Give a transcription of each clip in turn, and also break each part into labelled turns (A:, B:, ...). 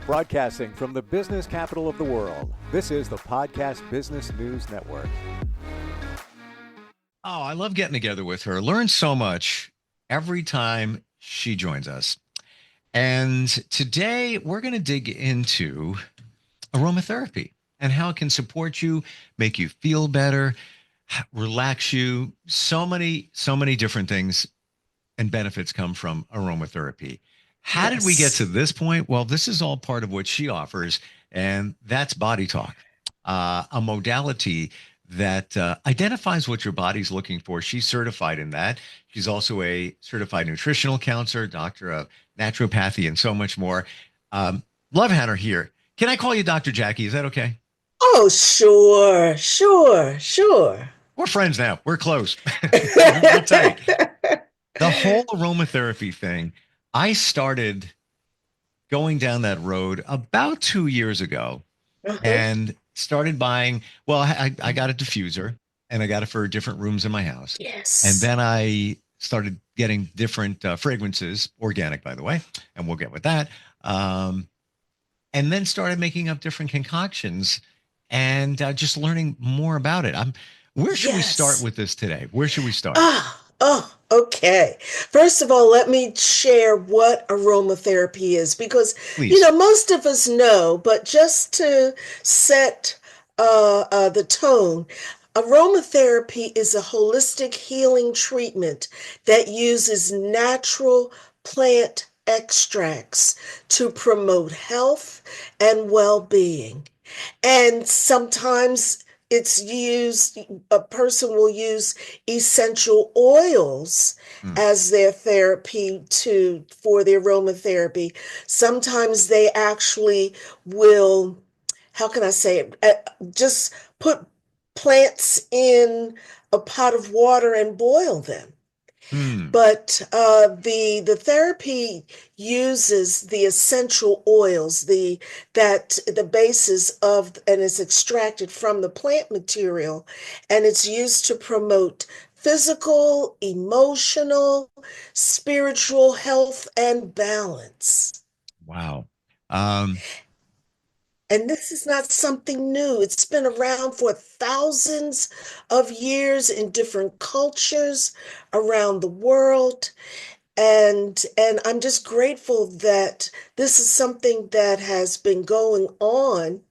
A: Broadcasting from the business capital of the world, this is the Podcast Business News Network.
B: Oh, I love getting together with her. Learn so much every time she joins us. And today we're going to dig into aromatherapy and how it can support you, make you feel better, relax you. So many different things and benefits come from aromatherapy. How did we get
C: Yes.
B: to this point? Well, this is all part of what she offers, and that's Body Talk, a modality that identifies what your body's looking for. She's certified in that. She's also a certified nutritional counselor, doctor of naturopathy, and so much more. Love having her here. Can I call you Dr. Jackie? Is that okay?
C: Oh, sure.
B: We're friends now. We're close. We're real tight. The whole aromatherapy thing, I started going down that road about 2 years ago
C: Uh-huh.
B: and started buying. Well, I got a diffuser and I got it for different rooms in my house. And
C: Yes.
B: then I started getting different fragrances, organic, by the way, and we'll get with that. Um, and then started making up different concoctions and just learning more about it. Where should we start
C: Yes.
B: with this today? Where should we start?
C: Okay. First of all, let me share what aromatherapy is because,
B: Please.
C: most of us know, but just to set the tone, aromatherapy is a holistic healing treatment that uses natural plant extracts to promote health and well-being. And sometimes it's used, a person will use essential oils
B: Mm.
C: as their therapy for the aromatherapy. Sometimes they actually will, how can I say it, just put plants in a pot of water and boil them.
B: Mm.
C: But the therapy uses the essential oils, the basis of, and it's extracted from the plant material, and it's used to promote physical, emotional, spiritual health and balance.
B: Wow. Um,
C: And this is not something new. It's been around for thousands of years in different cultures around the world. And I'm just grateful that this is something that has been going on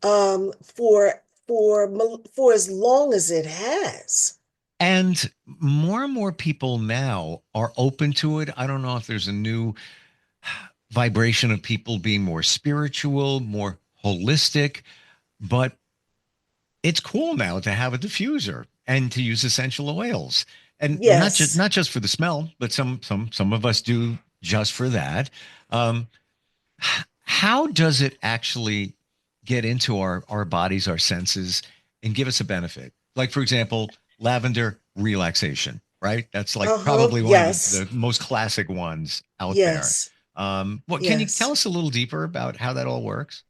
C: um, for for as long as it has.
B: and more people now are open to it. I don't know if there's a new vibration of people being more spiritual, more holistic, but it's cool now to have a diffuser and to use essential oils. And
C: Yes.
B: not just for the smell, but some of us do just for that. Um, how does it actually get into our bodies, our senses, and give us a benefit? Like, for example, lavender relaxation, right? That's like
C: Uh-huh.
B: probably one of the
C: Yes.
B: most classic ones out there.
C: Yes.
B: What can you tell
C: Yes.
B: us a little deeper about how that all works?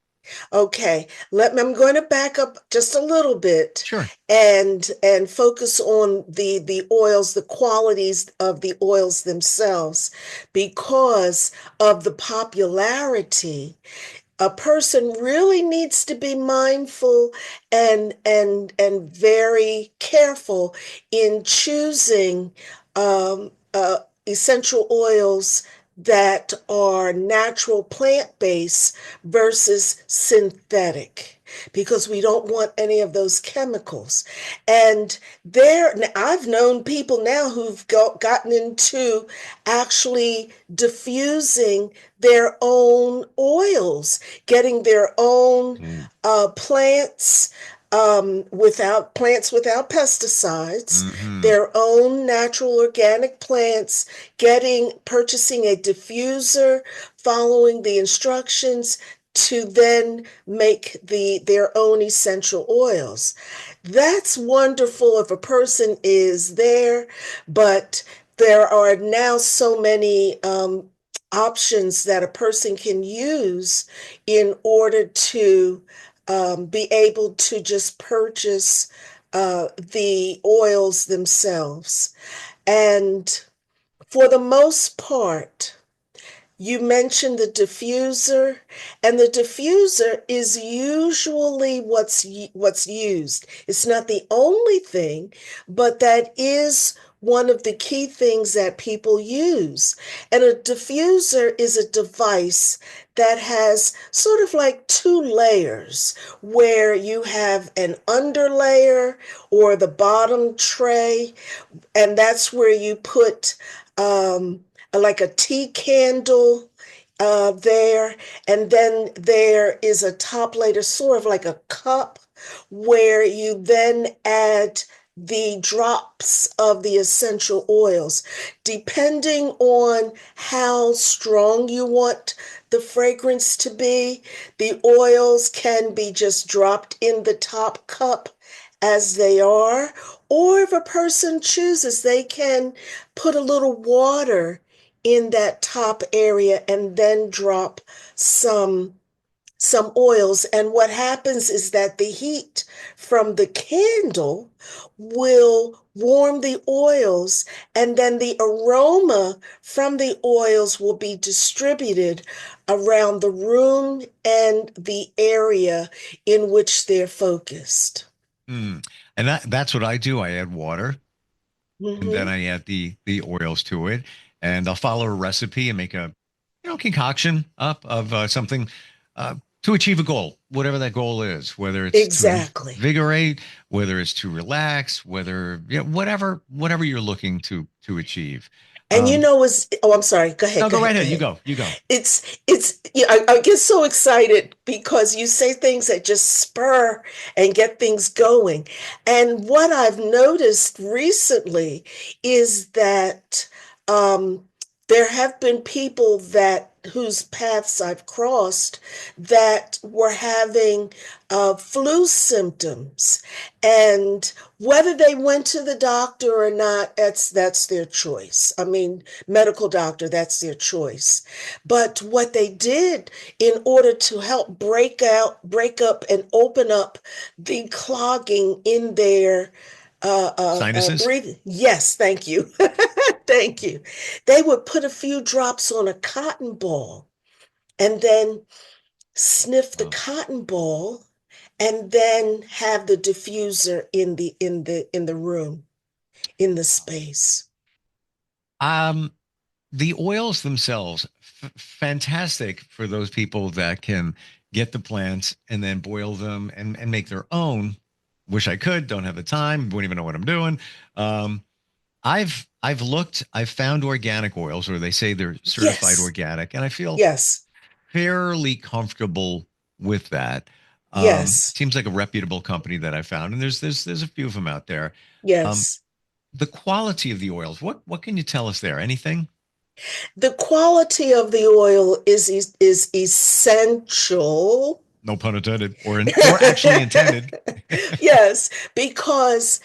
C: Okay, I'm going to back up just a little bit
B: Sure.
C: and focus on the oils, the qualities of the oils themselves, because of the popularity. A person really needs to be mindful and very careful in choosing essential oils that are natural plant-based versus synthetic, because we don't want any of those chemicals. And I've known people now who've gotten into actually diffusing their own oils, getting their own
B: Mm.
C: plants, without pesticides,
B: Hmm.
C: their own natural organic plants, purchasing a diffuser, following the instructions to then make their own essential oils. That's wonderful if a person is there, but there are now so many options that a person can use in order to be able to just purchase the oils themselves. And for the most part, You mentioned the diffuser, and the diffuser is usually what's used. It's not the only thing, but that is one of the key things that people use. And a diffuser is a device that has sort of like two layers, where you have an underlayer or the bottom tray, and that's where you put like a tea candle there, and then there is a top layer, sort of like a cup, where you then add the drops of the essential oils. Depending on how strong you want the fragrance to be, the oils can be just dropped in the top cup as they are, or if a person chooses, they can put a little water in that top area and then drop some oils. And what happens is that the heat from the candle will warm the oils, and then the aroma from the oils will be distributed around the room and the area in which they're focused.
B: Mm. And that's what I do. I add water and then
C: Hmm.
B: I add the oils to it, and I'll follow a recipe and make a concoction up of something uh, to achieve a goal, whatever that goal is, whether it's to
C: Exactly.
B: invigorate, whether it's to relax, whether whatever you're looking to achieve.
C: And
B: Um,
C: oh, I'm sorry. Go ahead.
B: no,
C: Go
B: go right
C: ahead. Go
B: ahead. You
C: ahead.
B: go. You go.
C: Yeah, I get so excited because you say things that just spur and get things going. And what I've noticed recently is that um, there have been people that whose paths I've crossed that were having flu symptoms, and whether they went to the doctor or not, that's their choice. I mean, medical doctor, that's their choice. But what they did in order to help break up, and open up the clogging in their
B: Sinuses.
C: breathing. Yes, thank you. Thank you. They would put a few drops on a cotton ball and then sniff the
B: Oh.
C: cotton ball, and then have the diffuser in the room, in the space.
B: Um, the oils themselves, fantastic for those people that can get the plants and then boil them and make their own. Wish I could, don't have the time, wouldn't even know what I'm doing. Um, I've looked, I've found organic oils, or they say they're certified
C: Yes,
B: organic, and I feel
C: yes,
B: fairly comfortable with that.
C: yes,
B: Seems like a reputable company that I found, and there's a few of them out there. Um,
C: yes.
B: the quality of the oils, what can you tell us there? Anything?
C: The quality of the oil is essential.
B: No pun intended, or actually intended.
C: Yes, because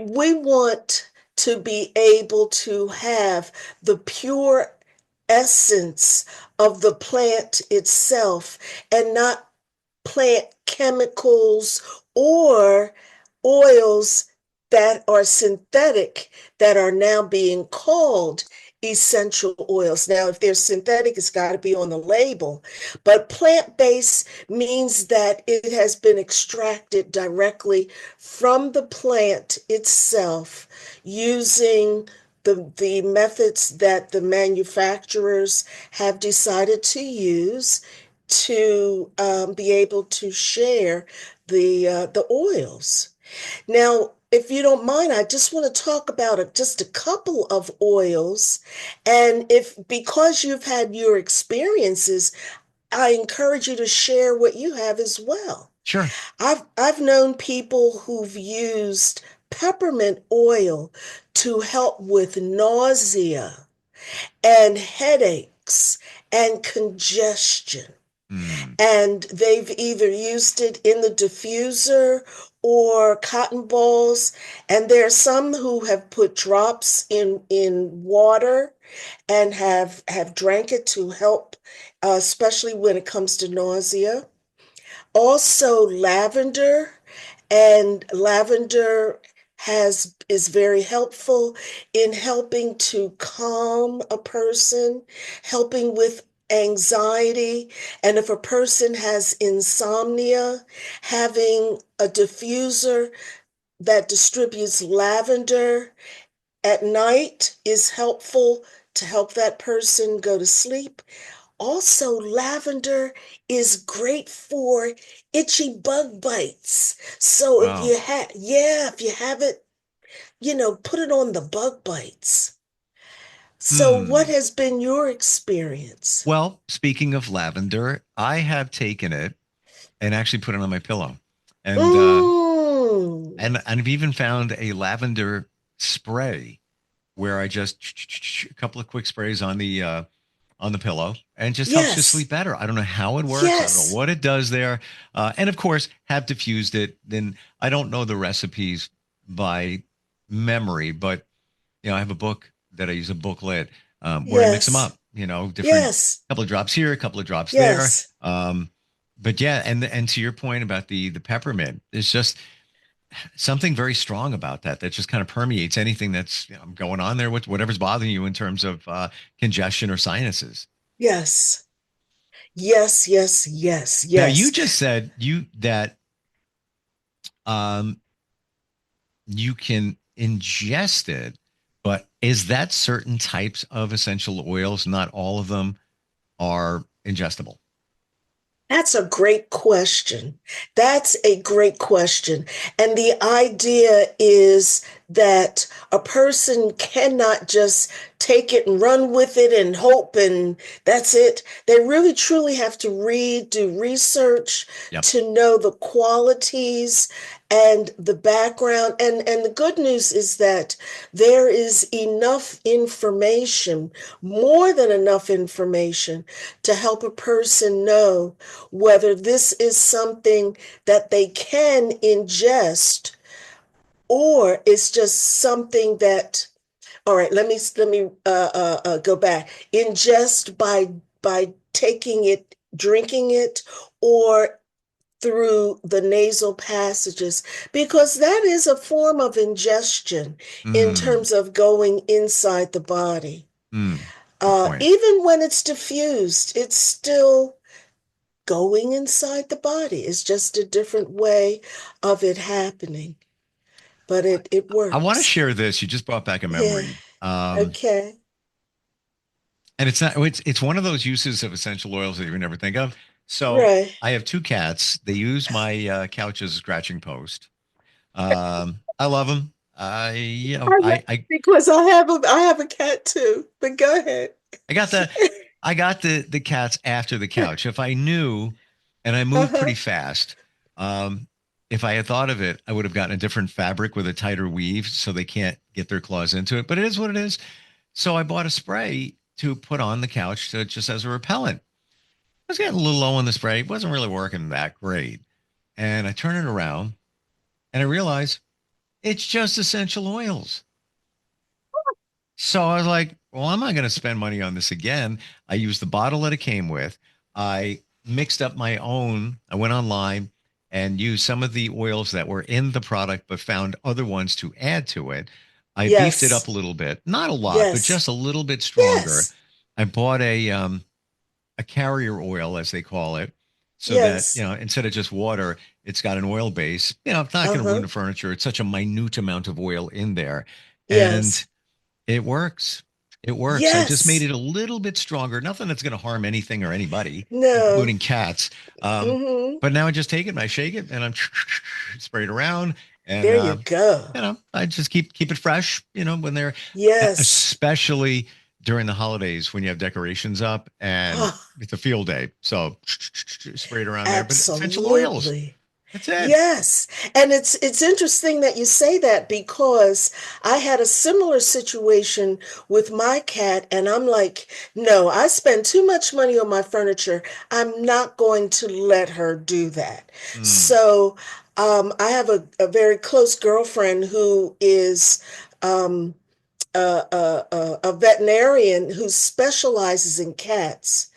C: we want to be able to have the pure essence of the plant itself, and not plant chemicals or oils that are synthetic, that are now being called essential oils. Now, if they're synthetic, it's got to be on the label. But plant-based means that it has been extracted directly from the plant itself, using the methods that the manufacturers have decided to use to be able to share the oils. Now, if you don't mind, I just want to talk about just a couple of oils, and if because you've had your experiences, I encourage you to share what you have as well.
B: Sure.
C: I've known people who've used peppermint oil to help with nausea and headaches and congestion.
B: Hmm.
C: And they've either used it in the diffuser or cotton balls. And there are some who have put drops in water and have drank it to help, especially when it comes to nausea. Also, lavender, and lavender is very helpful in helping to calm a person, helping with anxiety. And if a person has insomnia, having a diffuser that distributes lavender at night is helpful to help that person go to sleep. Also, lavender is great for itchy bug bites. So
B: Wow.
C: if you have it, put it on the bug bites. So what
B: Hmm.
C: has been your experience?
B: Well, speaking of lavender, I have taken it and actually put it on my pillow. And
C: Mm,
B: and I've even found a lavender spray where I just a couple of quick sprays on the pillow and just helps you
C: yes,
B: sleep better. I don't know how it works. I don't know
C: yes,
B: what it does there. And of course, have diffused it. Then I don't know the recipes by memory, but I have a book that I use, a booklet, where I mix them
C: yes,
B: up. Different
C: yes,
B: couple of drops here, a couple of drops there.
C: yes,
B: But yeah, and to your point about the peppermint, it's just something very strong about that that just kind of permeates anything that's going on there with whatever's bothering you in terms of congestion or sinuses.
C: yes, yes, yes, yes,
B: Now you
C: yes.
B: just said you that um, you can ingest it, but is that certain types of essential oils? Not all of them are ingestible.
C: That's a great question. That's a great question. And the idea is that a person cannot just take it and run with it and hope and that's it. They really truly have to read, do research
B: Yep.
C: to know the qualities and the background. And the good news is that there is enough information, more than enough information, to help a person know whether this is something that they can ingest or it's just something that, all right, let me go back. Ingest by taking it, drinking it, or through the nasal passages, because that is a form of ingestion in
B: Mm,
C: terms of going inside the body.
B: good point.
C: Even when it's diffused, it's still going inside the body. It's just a different way of it happening, but it
B: I want to
C: works.
B: share this. You just brought back a
C: Yeah.
B: memory.
C: Okay.
B: And it's not it's one of those uses of essential oils that you would never think of. So
C: Right.
B: I have two cats. They use my couch as a scratching post. I love them.
C: I know because I have a cat too. But go ahead.
B: I got the I got the cats after the couch. If I knew, and I moved
C: Uh-huh.
B: pretty fast, um, if I had thought of it, I would have gotten a different fabric with a tighter weave so they can't get their claws into it. But it is what it is. So I bought a spray to put on the couch to just as a repellent. I was getting a little low on the spray. It wasn't really working that great. And I turn it around and I realize it's just essential oils. So I was like, well, I'm not going to spend money on this again. I used the bottle that it came with. I mixed up my own. I went online and used some of the oils that were in the product, but found other ones to add to it. I beefed it up
C: Yes.
B: a little bit, not a lot, but
C: Yes.
B: just a little bit stronger.
C: Yes.
B: I bought a carrier oil, as they call it, so that
C: Yes.
B: instead of just water, it's got an oil base. It's not going to ruin
C: Uh-huh.
B: the furniture. It's such a minute amount of oil in there, and
C: Yes.
B: it works. It works. I just made
C: Yes.
B: it a little bit stronger. Nothing that's going to harm anything or anybody,
C: No.
B: including cats.
C: Mm-hmm.
B: But now I just take it and I shake it and I'm spray it around. And
C: There you go.
B: I just keep it fresh. When they're,
C: Yes.
B: especially during the holidays when you have decorations up and
C: Oh,
B: it's a field day. So spray it around there. But essential oils.
C: absolutely.
B: That's it.
C: Yes. And it's interesting that you say that because I had a similar situation with my cat and I'm like, no, I spend too much money on my furniture. I'm not going to let her do that.
B: Mm,
C: So I have a very close girlfriend who is a veterinarian who specializes in cats.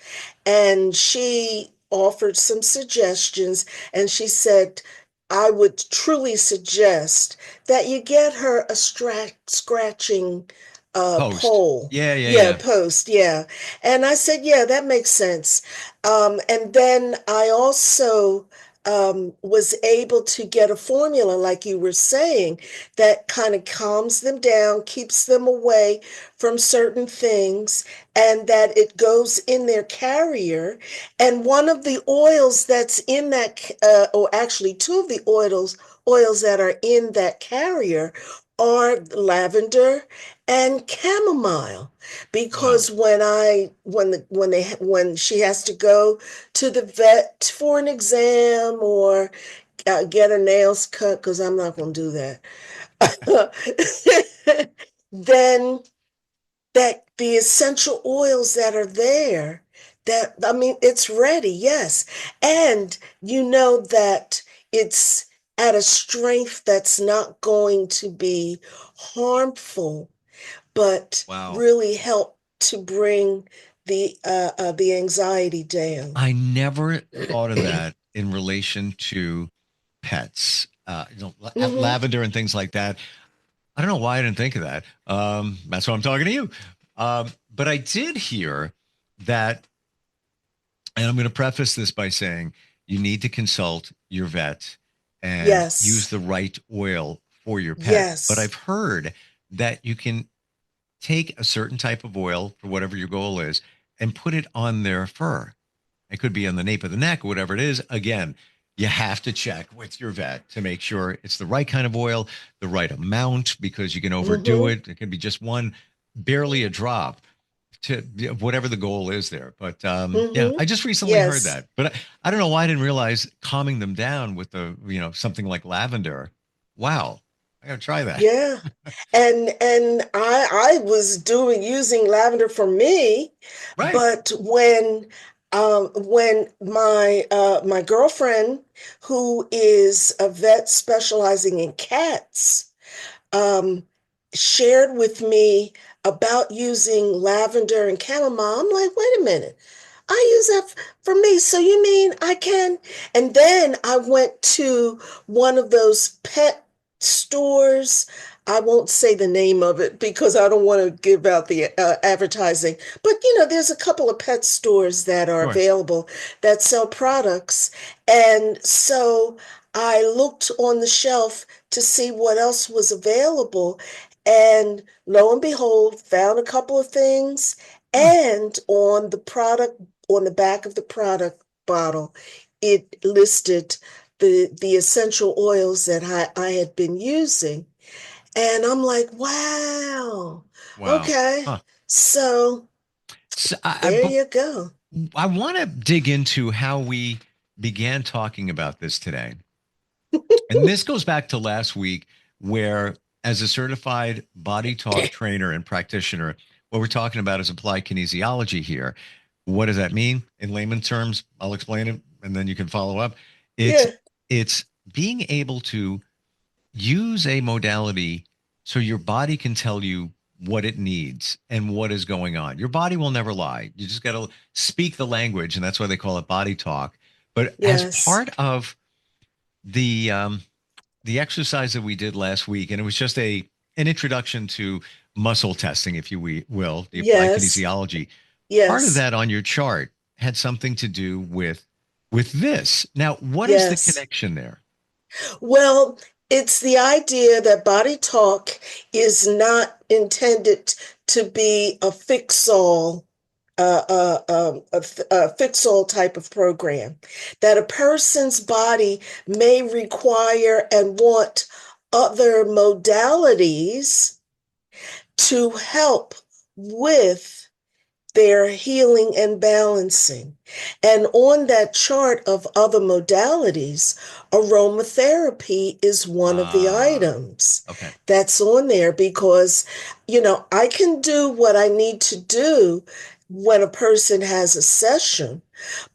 C: And she offered some suggestions and she said, I would truly suggest that you get her a scratching
B: Post.
C: pole.
B: Yeah, yeah,
C: Yeah,
B: yeah.
C: post, yeah. And I said, yeah, that makes sense. And then I also was able to get a formula, like you were saying, that kind of calms them down, keeps them away from certain things, and that it goes in their carrier. And one of the oils that's in that, or actually two of the oils that are in that carrier are lavender and chamomile.
B: Wow.
C: Because when she has to go to the vet for an exam or get her nails cut, because I'm not going to do that, then that the essential oils that are there, that I mean, it's ready, yes. And you know that it's at a strength that's not going to be harmful, but
B: Wow.
C: really help to bring the anxiety down.
B: I never thought of that in relation to pets,
C: Hmm.
B: lavender and things like that. I don't know why I didn't think of that. That's why I'm talking to you. But I did hear that, and I'm going to preface this by saying you need to consult your vet and use
C: Yes,
B: the right oil for your pet. But
C: yes.
B: I've heard that you can take a certain type of oil for whatever your goal is and put it on their fur. It could be on the nape of the neck, whatever it is. Again, you have to check with your vet to make sure it's the right kind of oil, the right amount, because you can overdo
C: Hmm.
B: it. It can be just one, barely a drop to whatever the goal is there. But yeah,
C: Hmm.
B: I just recently heard
C: Yes.
B: that. But I don't know why I didn't realize calming them down with something like lavender. Wow, I gotta try that.
C: Yeah. And I was doing using lavender for me,
B: Right.
C: but when my girlfriend, who is a vet specializing in cats, um, shared with me about using lavender and chamomile. I'm like, wait a minute. I use that for me. So you mean I can? And then I went to one of those pet stores. I won't say the name of it because I don't want to give out the advertising. But there's a couple of pet stores that are
B: Sure.
C: available that sell products. And so I looked on the shelf to see what else was available. And lo and behold, found a couple of things.
B: Hmm.
C: And on the back of the product bottle, it listed the essential oils that I had been using. And I'm like, wow,
B: Wow.
C: okay.
B: Huh.
C: So
B: So
C: there you go.
B: I want to dig into how we began talking about this today. And this goes back to last week, where, as a certified body talk trainer and practitioner, what we're talking about is applied kinesiology here. What does that mean in layman terms? I'll explain it and then you can follow up. It's
C: Yeah,
B: it's being able to use a modality so your body can tell you what it needs and what is going on. Your body will never lie. You just got to speak the language, and that's why they call it body talk. But as
C: yes,
B: part of the um, the exercise that we did last week, and it was just an introduction to muscle testing, if you will, the applied
C: yes,
B: kinesiology. Part of
C: yes,
B: that on your chart had something to do with this. Now, what is the
C: yes.
B: connection there?
C: Well, it's the idea that body talk is not intended to be a fix-all, a fix-all type of program. That a person's body may require and want other modalities to help with their healing and balancing. And on that chart of other modalities, aromatherapy is one of the
B: Ah,
C: items
B: okay.
C: that's on there because, I can do what I need to do when a person has a session,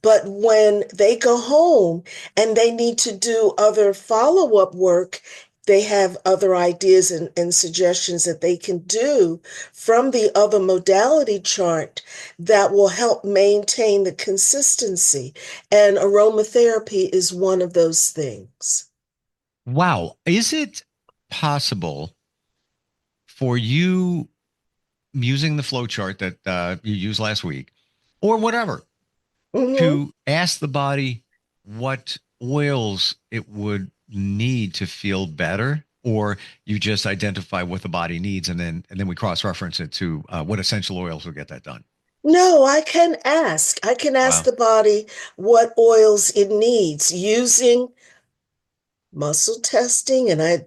C: but when they go home and they need to do other follow-up work, they have other ideas and suggestions that they can do from the other modality chart that will help maintain the consistency. And aromatherapy is one of those things.
B: Wow. Is it possible for you using the flow chart that you used last week or whatever
C: Hmm.
B: to ask the body what oils it would need to feel better, or you just identify what the body needs and then we cross reference it to what essential oils will get that done?
C: No, I can ask. I can ask
B: Wow.
C: the body what oils it needs using muscle testing, and I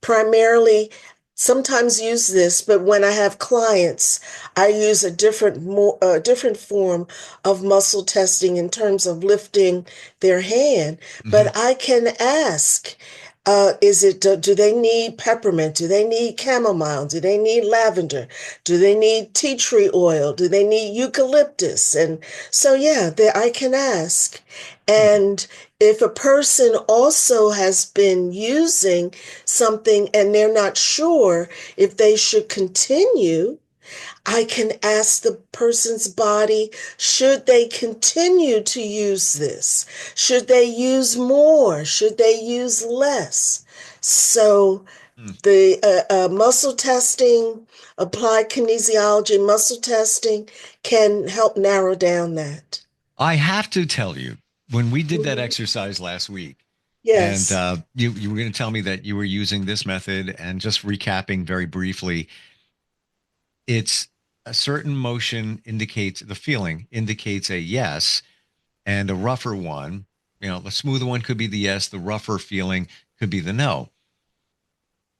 C: primarily sometimes use this, but when I have clients, I use a different form of muscle testing in terms of lifting their hand.
B: Hmm.
C: But I can ask, do they need peppermint? Do they need chamomile? Do they need lavender? Do they need tea tree oil? Do they need eucalyptus? And so, yeah, I can ask.
B: Hmm.
C: And if a person also has been using something and they're not sure if they should continue, I can ask the person's body, should they continue to use this? Should they use more? Should they use less? So
B: Hmm.
C: the muscle testing, applied kinesiology muscle testing can help narrow down that.
B: I have to tell you, when we did that
C: Mhm.
B: exercise last week, and
C: Yes.
B: you were going to tell me that you were using this method, and just recapping very briefly, it's a certain motion indicates the feeling indicates a yes, and a rougher one, the smoother one could be the yes, the rougher feeling could be the no.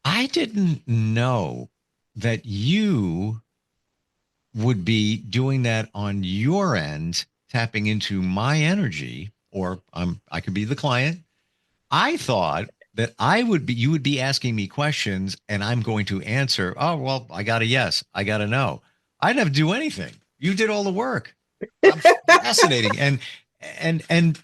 B: I didn't know that you would be doing that on your end, tapping into my energy, or I could be the client. I thought that you would be asking me questions and I'm going to answer, oh, well, I got a yes, I got a no. I didn't have to do anything. You did all the work. I'm fascinating and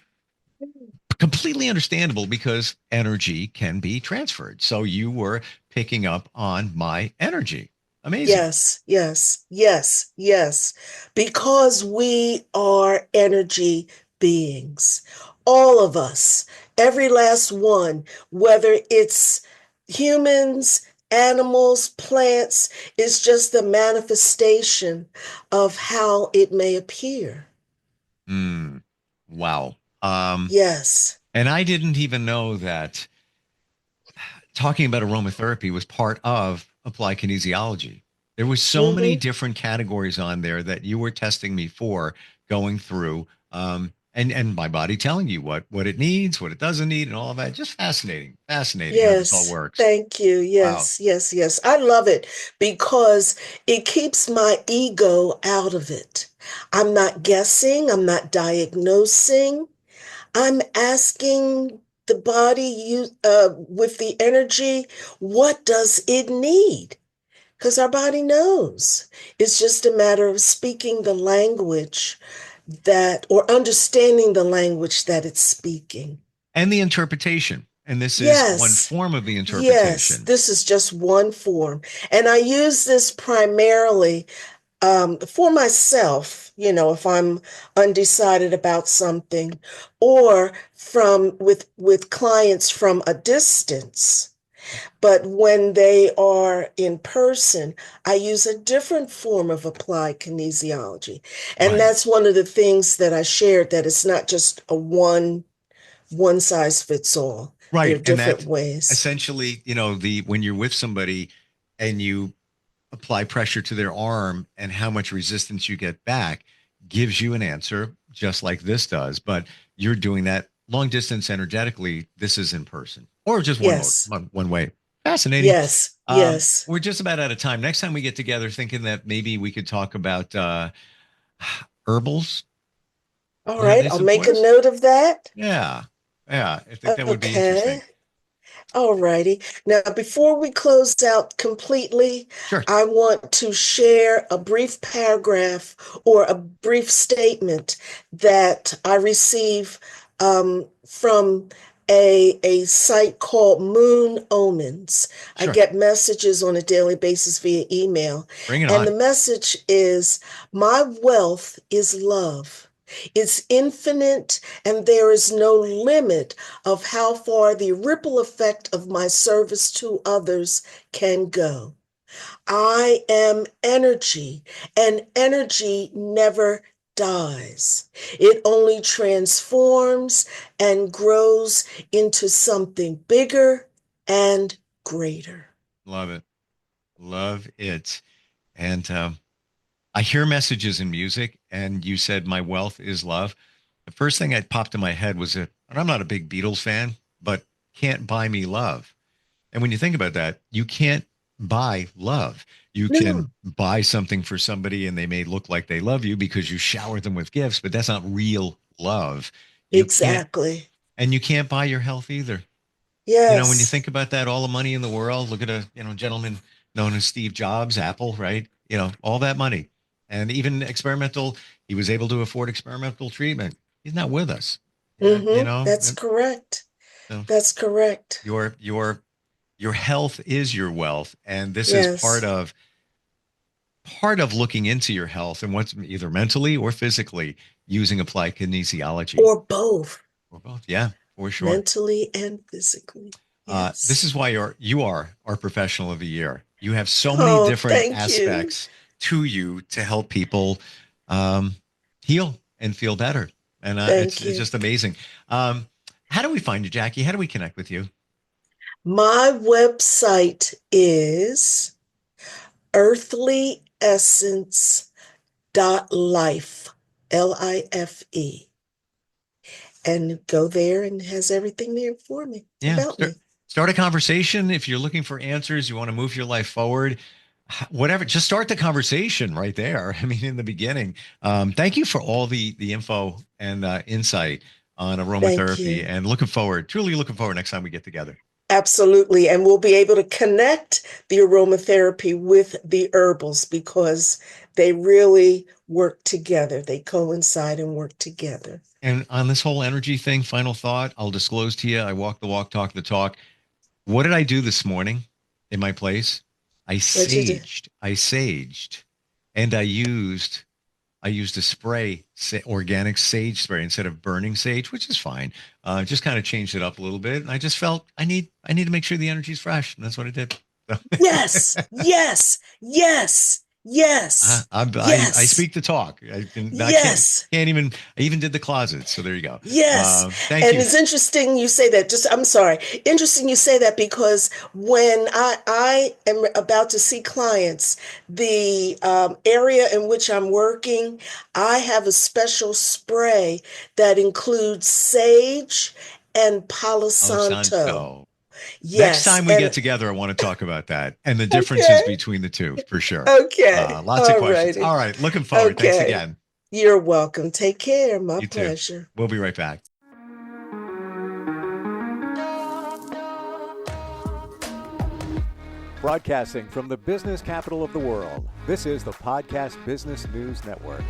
B: completely understandable because energy can be transferred. So you were picking up on my energy. Amazing.
C: Yes, yes, yes, yes. Because we are energy beings. All of us, every last one, whether it's humans, animals, plants, is just the manifestation of how it may appear.
B: Mm, wow. Um,
C: Yes.
B: and I didn't even know that talking about aromatherapy was part of applied kinesiology. There was so many
C: Hmm.
B: different categories on there that you were testing me for, going through, and my body telling you what it needs, what it doesn't need, and all of that. Just fascinating how this all
C: Yes.
B: works.
C: Thank you.
B: Wow.
C: Yes, yes, yes. I love it because it keeps my ego out of it. I'm not guessing, I'm not diagnosing. I'm asking the body with the energy, what does it need? Because our body knows. It's just a matter of speaking the language or understanding the language that it's speaking.
B: And the interpretation. And this is one
C: Yes,
B: form of the
C: yes,
B: interpretation.
C: this is just one form. And I use this primarily for myself, if I'm undecided about something, or with clients from a distance. But when they are in person, I use a different form of applied kinesiology. And
B: Right.
C: that's one of the things that I shared, that it's not just a one size fits all. There are
B: Right. And
C: different
B: that
C: ways.
B: essentially, the when you're with somebody and you apply pressure to their arm and how much resistance you get back gives you an answer, just like this does. But you're doing that long distance energetically. This is in person or just one mode,
C: Yes,
B: one way. Fascinating.
C: yes, yes.
B: We're just about out of time. Next time we get together, thinking that maybe we could talk about herbals
C: All
B: and how
C: right,
B: they
C: I'll
B: support
C: make a
B: us.
C: note of that.
B: Yeah. Yeah. I think that would be
C: Okay.
B: interesting.
C: All righty. Now, before we close out completely,
B: Sure.
C: I want to share a brief paragraph or a brief statement that I receive from a site called Moon Omens. I
B: Sure.
C: get messages on a daily basis via email,
B: Bring it
C: and the
B: on.
C: message is, my wealth is love. It's infinite, and there is no limit of how far the ripple effect of my service to others can go. I am energy, and energy never dies. It only transforms and grows into something bigger and greater.
B: Love it. Love it. And I hear messages in music, and you said, "My wealth is love." The first thing that popped in my head was that, and I'm not a big Beatles fan, but "Can't Buy Me Love." And when you think about that, you can't buy love. You can
C: No,
B: buy something for somebody and they may look like they love you because you shower them with gifts, but that's not real love. You can't,
C: exactly.
B: and you can't buy your health either. When you
C: Yes.
B: think about that, all the money in the world, look at a, gentleman known as Steve Jobs, Apple, right? All that money. And even experimental, he was able to afford experimental treatment. He's not with us. Yeah,
C: That's correct.
B: so
C: That's correct.
B: your health is your wealth. And this is part
C: Yes.
B: of looking into your health and what's either mentally or physically using applied kinesiology
C: Or both,
B: or both. Yeah, for sure.
C: mentally and physically.
B: This
C: Yes.
B: is why you are our professional of the year. You have so many
C: Oh,
B: different
C: thank you.
B: aspects to you to help people um, heal and feel better, and
C: Thank
B: it's
C: you.
B: just amazing. How do we find you, Jackie? How do we connect with you?
C: My website is earthlyessence.life, Life. And go there and it has everything there for me,
B: Yeah,
C: about me.
B: start a conversation if you're looking for answers. You want to move your life forward. Whatever, just start the conversation right there. I mean, in the beginning. Thank you for all the info and insight on
C: Thank
B: aromatherapy,
C: you.
B: and truly looking forward next time we get together.
C: Absolutely. And we'll be able to connect the aromatherapy with the herbals because they really work together. They coincide and work together.
B: And on this whole energy thing, final thought, I'll disclose to you, I walk the walk, talk the talk. What did I do this morning in my place?
C: What you do?
B: I saged, and I used a spray, organic sage spray instead of burning sage, which is fine. Just kind of changed it up a little bit. And I just felt I need to make sure the energy's fresh. And that's what I did. So,
C: Yes, yes, yes, yes,
B: I
C: yes,
B: speak the talk. I
C: yes.
B: I even did the closet. So there you go.
C: Yes.
B: Thank
C: And
B: you.
C: it's interesting you say that. I'm sorry. Interesting you say that because when I am about to see clients, the area in which I'm working, I have a special spray that includes sage and Palo
B: Palo
C: Santo.
B: Santo. Next
C: Yes.
B: time we
C: And
B: get together, I want to talk about that and the differences
C: okay.
B: between the two for sure.
C: Okay.
B: Lots of
C: All
B: questions.
C: righty.
B: All right. Looking forward. Thanks
C: Okay.
B: again.
C: You're welcome. Take care. My
B: You too.
C: pleasure.
B: We'll be right back.
A: Broadcasting from the business capital of the world, this is the Podcast Business News Network.